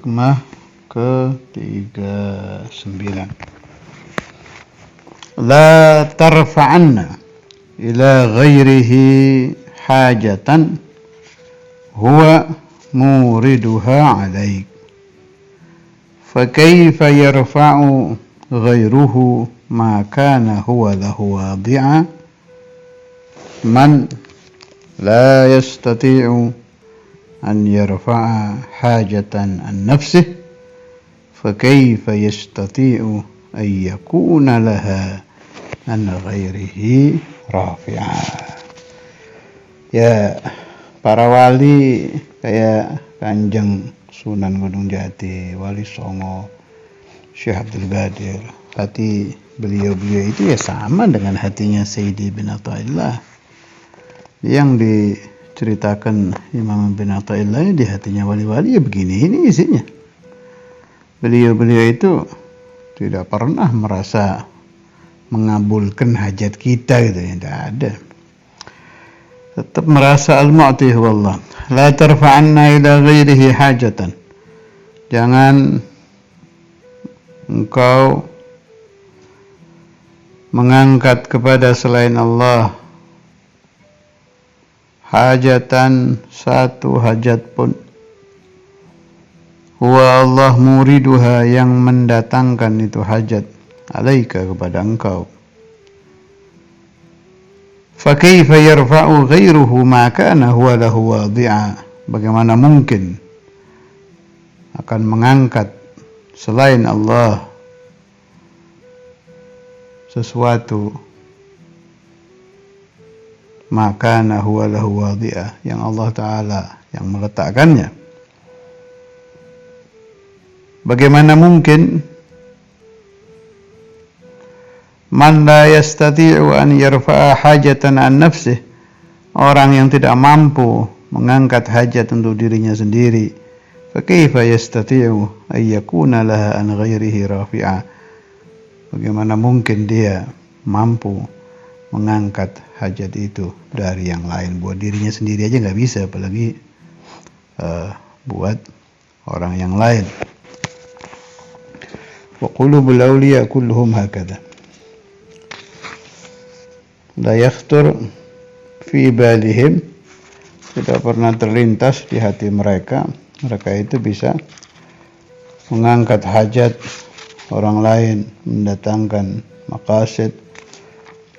Hikmah ke-39. La tarfa'anna ila ghairihi hajatan huwa muriduha alaik. Fakaifa yarfa'u ghairuhu ma kana huwa lahu wadi'a man la yastati'u an yarfa'a hajatan an nafsih fakaifa yastati'u an yakuna laha an ghairihi rafi'a. Ya, para wali kayak Kanjeng Sunan Gunung Jati, Wali Songo, Syekh Abdul Qadir, hati beliau-beliau itu ya sama dengan hatinya Sayyidi bin Athaillah. Yang diceritakan Imam bin Athaillah di hatinya wali-wali ya begini, ini isinya. Beliau-beliau itu tidak pernah merasa mengabulkan hajat kita gitu ya, tidak ada. Tetap merasa al-mu'ti wallah. La tarfa'anna ila ghairihi hajatan. Jangan engkau mengangkat kepada selain Allah hajatan, satu hajat pun. Huwa Allah muriduha, yang mendatangkan itu hajat, alaika, kepada engkau. Fakaifa yarfa'u ghairuhu ma kana huwa lahu wadi'a. Bagaimana mungkin akan mengangkat selain Allah sesuatu ma kana huwa lahu wadi'a, yang Allah Ta'ala yang meletakkannya. Bagaimana mungkin man la yastati'u an yarfa'a hajatan an nafsih, orang yang tidak mampu mengangkat hajat untuk dirinya sendiri, fa kaifa yastati'u ay yakuna laha an ghairihi rafi'a. Bagaimana mungkin dia mampu mengangkat hajat itu dari yang lain? Buat dirinya sendiri aja nggak bisa, apalagi buat orang yang lain. Wa qulubul awliya kulluhum hakadha. La yakhtur fi balihim, tidak pernah terlintas di hati mereka itu bisa mengangkat hajat orang lain, mendatangkan maqasid.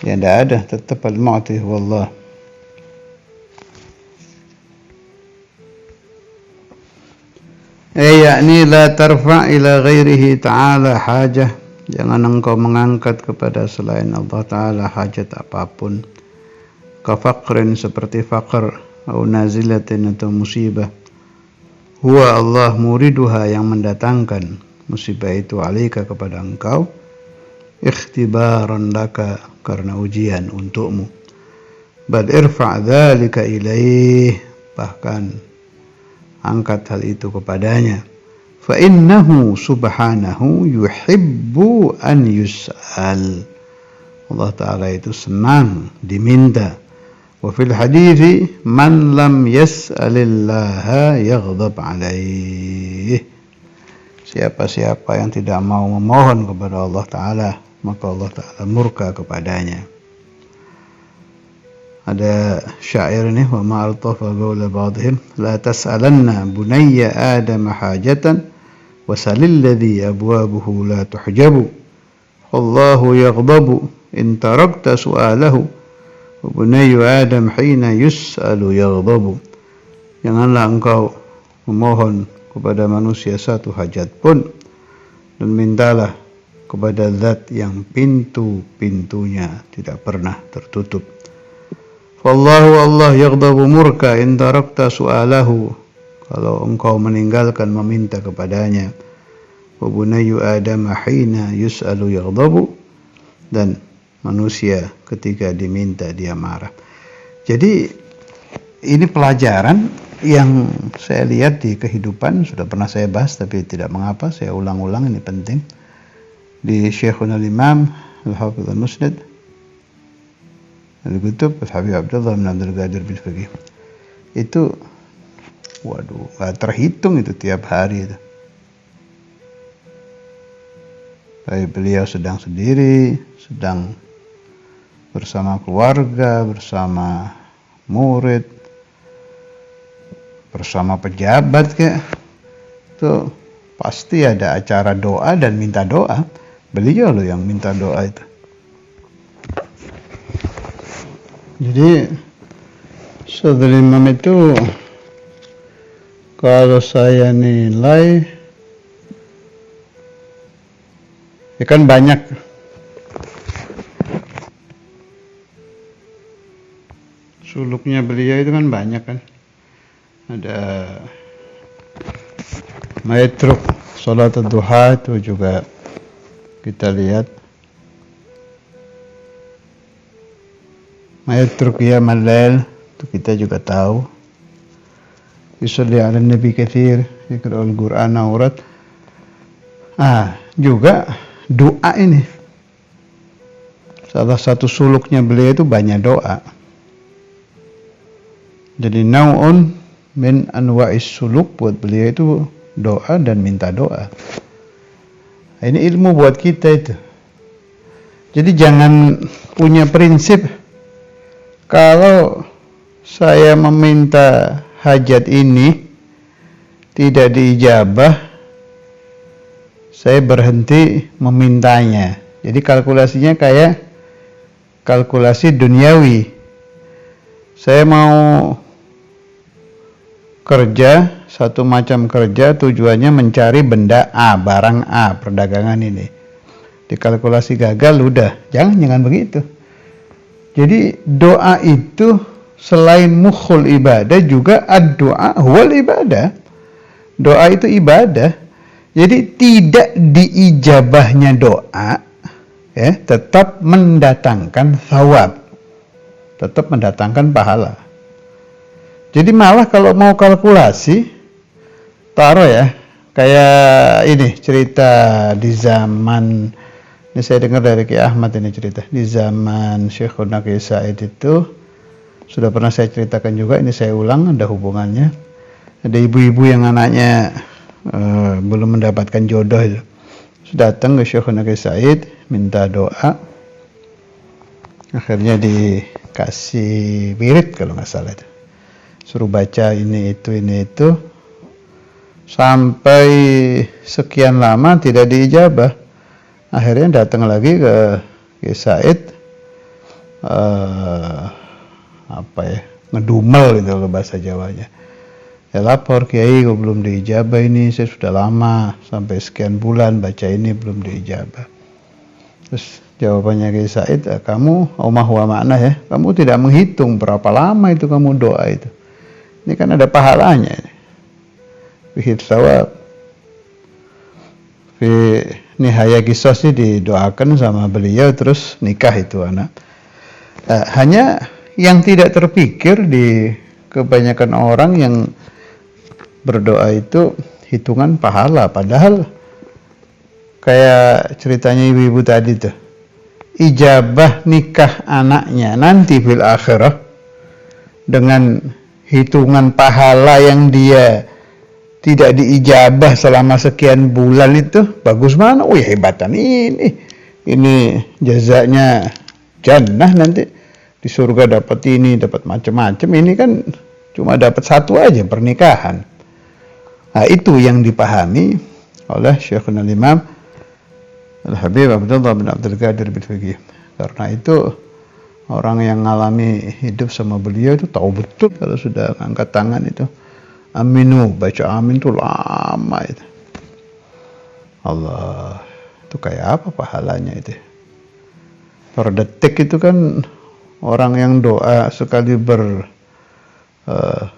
Ya tidak ada, tetap al-mu'ti wallah. Yakni la tarfa' ila ghairihi ta'ala hajah, jangan engkau mengangkat kepada selain Allah Ta'ala hajat apapun. Kafaqrin, seperti faqr, atau nazilatin, atau musibah. Huwa Allah muriduha, yang mendatangkan musibah itu, alaika, kepada engkau. Ikhtibaran laka, karena ujian untukmu. Bal irfa' dzalika ilaih, bahkan angkat hal itu kepadanya. Fa innahu subhanahu yuhibbu an yus'al. Allah Ta'ala itu senang diminta. Wa fil hadithi man lam yas'alillaha yaghdab alaih. Siapa-siapa yang tidak mau memohon kepada Allah Ta'ala, maka Allah Ta'ala murka kepadanya. Ada syair ini, wa ma altafa qawla ba'dihim la tas'alanna bunayya adam hajatan wa salil ladhi abwabuhu la tuhjabu. Allahu yaghdabu in tarakta su'alahu wa bunayyu adam hina yus'alu yaghdabu. Janganlah engkau memohon kepada manusia satu hajat pun, dan mintalah kepada zat yang pintu-pintunya tidak pernah tertutup. Wallahu Allah yaghdabu murka in tarakta su'alahu, kalau engkau meninggalkan meminta kepadanya. Wa bunayyu adam hina yus'alu yaghdabu, dan manusia ketika diminta dia marah. Jadi ini pelajaran yang saya lihat di kehidupan, sudah pernah saya bahas tapi tidak mengapa saya ulang-ulang, ini penting. Di Syekhul Imam Al-Hafidh Al-Musnad Al-Qutub Al-Habib Abdullah bin Abdul Qadir bil Faqih, itu waduh gak terhitung itu tiap hari itu. baik beliau sedang sendiri, sedang bersama keluarga, bersama murid, bersama pejabat kayak itu pasti ada acara doa dan minta doa. Beliau loh yang minta doa itu. Jadi Saudara Imam itu kalau saya nilai ya kan banyak suluknya beliau itu kan banyak kan. Ada Maetruk Salat Duha itu juga kita lihat. Maetruk Qiyamul Lail itu kita juga tahu. Yusalli ala Nabi katsir, Iqra'ul Qur'an aurat. Juga doa ini. Salah satu suluknya beliau itu banyak doa. Jadi nau'un min anwa'is suluk buat beliau itu doa dan minta doa. Ini ilmu buat kita itu. Jadi jangan punya prinsip kalau saya meminta hajat ini tidak diijabah, saya berhenti memintanya. Jadi kalkulasinya kayak kalkulasi duniawi. Saya mau kerja, satu macam kerja tujuannya mencari benda A, barang A, perdagangan ini. Dikalkulasi gagal, udah, jangan begitu. Jadi doa itu selain mukhul ibadah juga ad-doa huwal ibadah. Doa itu ibadah. Jadi tidak diijabahnya doa ya, tetap mendatangkan thawab. Tetap mendatangkan pahala. Jadi malah kalau mau kalkulasi taruh ya, kayak ini cerita di zaman ini saya dengar dari Ki Ahmad ini cerita. Di zaman Syekhuna Ki Said itu sudah pernah saya ceritakan juga, ini saya ulang, ada hubungannya. Ada ibu-ibu yang anaknya belum mendapatkan jodoh itu. Sudah datang ke Syekhuna Ki Said minta doa. Akhirnya dikasih wirid kalau nggak salah itu. Suruh baca ini itu. Sampai sekian lama tidak diijabah. Akhirnya datang lagi ke Ki Said, ngedumel gitu loh bahasa Jawanya. Ya lapor Kiai, kok belum diijabah ini, saya sudah lama sampai sekian bulan baca ini belum diijabah. Terus jawabannya Ki Said, kamu omah wa makna ya, kamu tidak menghitung berapa lama itu kamu doa itu. Ini kan ada pahalanya. Bihit sawab. Nihaya Qisas sih didoakan sama beliau terus nikah itu anak. Hanya yang tidak terpikir di kebanyakan orang yang berdoa itu hitungan pahala, padahal kayak ceritanya ibu-ibu tadi tuh, ijabah nikah anaknya nanti fil akhirah dengan hitungan pahala yang dia tidak diijabah selama sekian bulan itu bagus mana? Wih hebatan ini jazanya jannah, nanti di surga dapat ini, dapat macam-macam. Ini kan cuma dapat satu aja, pernikahan. Nah itu yang dipahami oleh Syekhul Imam Al-Habib Abdullah bin Abdul Qadir bin Fiqih. Karena itu orang yang mengalami hidup sama beliau itu tahu betul kalau sudah angkat tangan itu aminu, baca amin itu lama itu. Allah, itu kayak apa pahalanya itu? Per detik itu kan orang yang doa sekali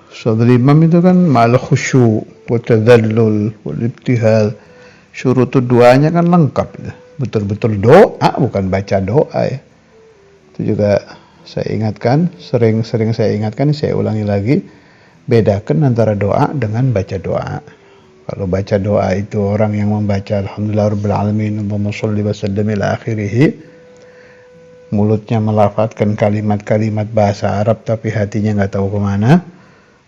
Saudara Imam itu kan mal khusyu wa tadallul wal ibtihal. Syurut doanya kan lengkap itu. Betul-betul doa, bukan baca doa ya. Itu juga saya ingatkan, sering saya ingatkan, saya ulangi lagi. Bedakan antara doa dengan baca doa. Kalau baca doa itu orang yang membaca Alhamdulillah Rabbil Alamin Allahumma sholli wa sallim ila akhirih, mulutnya melafadzkan kalimat-kalimat bahasa Arab tapi hatinya nggak tahu kemana.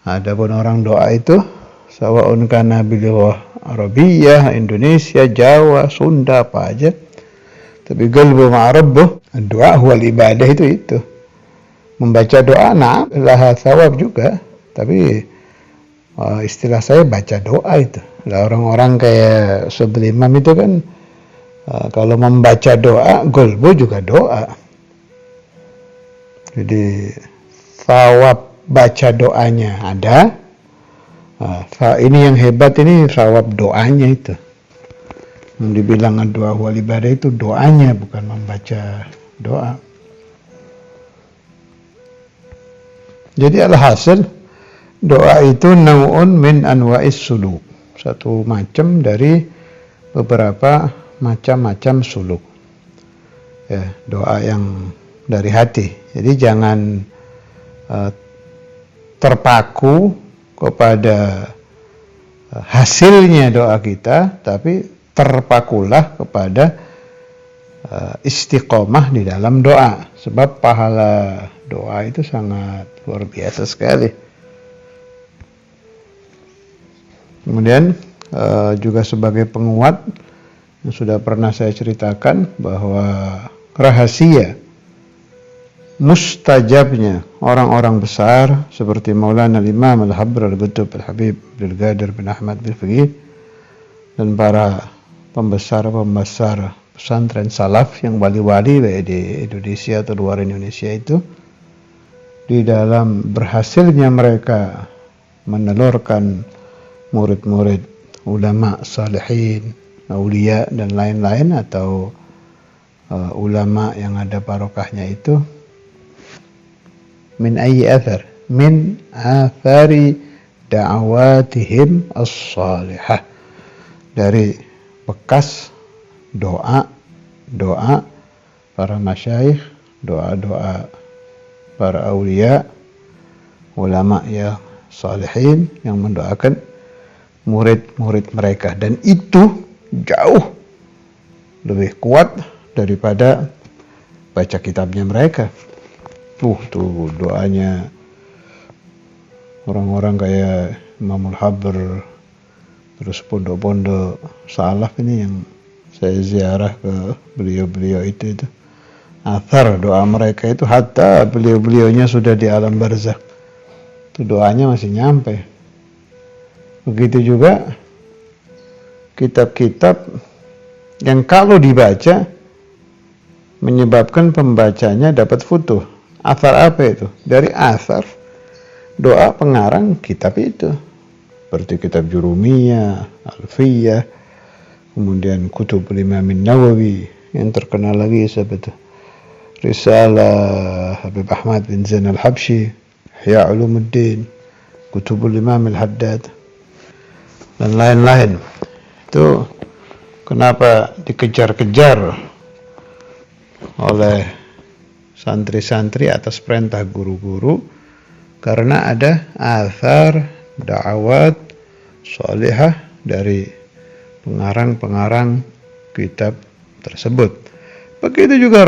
Adapun orang doa itu sawaun kana bilughah Arabiyah, Indonesia, Jawa, Sunda, apa aja, Tapi qalbu ma'a rabbuh, doa huwal ibadah itu. Membaca doa, nah, laha thawab juga. Tapi istilah saya baca doa itu. Lah orang-orang kayak Syaikhul Imam itu kan kalau membaca doa, qalbu juga doa. Jadi thawab baca doanya ada. Ini yang hebat ini thawab doanya itu. Yang dibilang doa wal ibadah itu doanya, bukan membaca doa. Jadi alhasil doa itu nau'un min anwa'is suluk, satu macam dari beberapa macam-macam suluk. Ya, doa yang dari hati. Jadi jangan terpaku kepada hasilnya doa kita, tapi terpakulah kepada istiqomah di dalam doa. Sebab pahala doa itu sangat luar biasa sekali. Kemudian juga sebagai penguat yang sudah pernah saya ceritakan bahwa rahasia mustajabnya orang-orang besar seperti Maulana Imam Al-Habr Al-Qutb Al-Habib Abdul Qadir bin Ahmad bin Faqih dan para pembesar pesantren salaf yang wali-wali baik di Indonesia atau luar Indonesia itu, di dalam berhasilnya mereka menelurkan murid-murid ulama salihin, aulia dan lain-lain, atau ulama yang ada barokahnya itu, min ayyi athar min athari da'awatihim as-salihah, dari bekas doa para masyayikh, doa para aulia, ulama ya salihin yang mendoakan murid-murid mereka, dan itu jauh lebih kuat daripada baca kitabnya mereka. Tuh doanya orang-orang kayak Imam Al-Habr, terus pondok-pondok salaf ini yang saya ziarah ke beliau-beliau itu athar doa mereka itu, hatta beliau-beliaunya sudah di alam barzakh, itu doanya masih nyampe. Begitu juga kitab-kitab yang kalau dibaca menyebabkan pembacanya dapat futuh. Athar apa itu? Dari athar doa pengarang kitab itu, seperti kitab Jurumiyah, Alfiyah, kemudian Kutubul Imam Nawawi, yang terkenal lagi seperti Risalah Habib Ahmad bin Zain Al-Habsyi, Ihya Ulumuddin, Kutubul Imam Al-Haddad, dan lain-lain. Itu kenapa dikejar-kejar oleh santri-santri atas perintah guru-guru? Karena ada athar da'awat sholihah dari pengarang-pengarang kitab tersebut. Begitu juga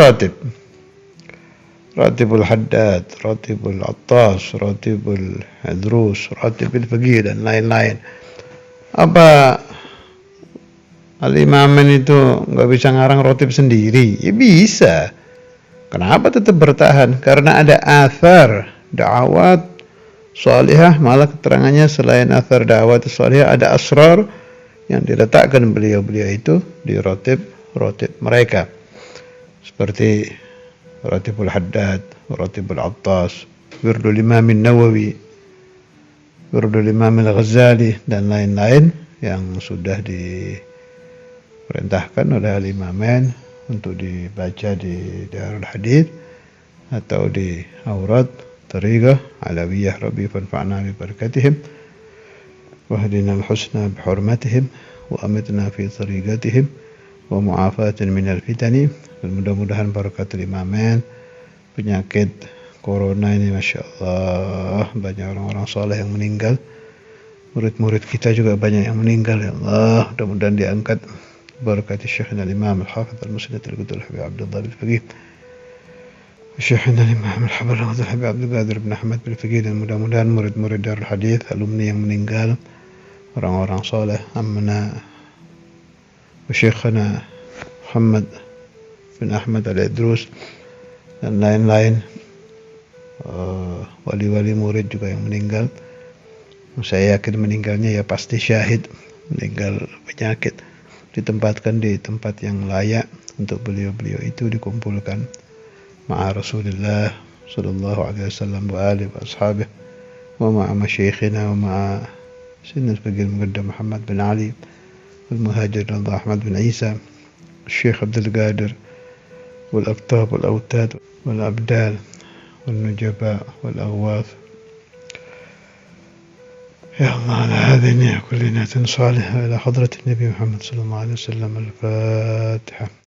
Ratibul Haddad, Ratibul Attas, Ratibul Hadrus, Ratibul Faqih, dan lain-lain. Apa Al-Imamin itu nggak bisa ngarang ratib sendiri? Ya bisa. Kenapa tetap bertahan? Karena ada athar da'awat sholihah, malah keterangannya selain athar da'awat sholihah ada asrar yang diletakkan beliau-beliau itu di ratib mereka, seperti Ratibul Haddad, Ratibul Attas, Wirdul Imam Nawawi, Wirdul Imam Al-Ghazali, dan lain-lain yang sudah diperintahkan oleh Al-Imamain untuk dibaca di Darul Hadith atau di Awrad Tariqah Alawiyah. Rabbi fanfa'na bi barakatihim wahdina al-husna bi hurmatihim wa amitna fi tariqatihim wa mu'afatin minal fitani. Dan mudah-mudahan barakatul Imamain, penyakit corona ini Masya Allah banyak orang-orang soleh yang meninggal, murid-murid kita juga banyak yang meninggal, ya Allah, mudah-mudahan diangkat barakati Syekhina Imam Al-Hafidh Al-Musnad Al-Qutb Al-Habib Abdullah bin Faqih, Syekhina Imam Al-Habr Al-Habib Abdul Qadir bin Ahmad bin Faqih, dan mudah-mudahan murid-murid Darul Hadith, alumni yang meninggal, orang-orang soleh, ammana wa Syekhina Muhammad bin Ahmad Al-Idrus, dan lain-lain. Wali-wali murid juga yang meninggal. Saya yakin meninggalnya ya pasti syahid, meninggal penyakit. Ditempatkan di tempat yang layak untuk beliau-beliau itu dikumpulkan ma'a Rasulullah sallallahu alaihi wasallam wa alihi wa ashabihi wa ma'a masyayikhina wa ma'a سيدنا الفقيه المقدم محمد بن علي والمهاجر رضا أحمد بن عيسى الشيخ عبد القادر والأقطاب والأوتاد والأبدال والنجباء والأغواث. يا الله على هذه النعم كل نعمة صالحة إلى حضرة النبي محمد صلى الله عليه وسلم. الفاتحة.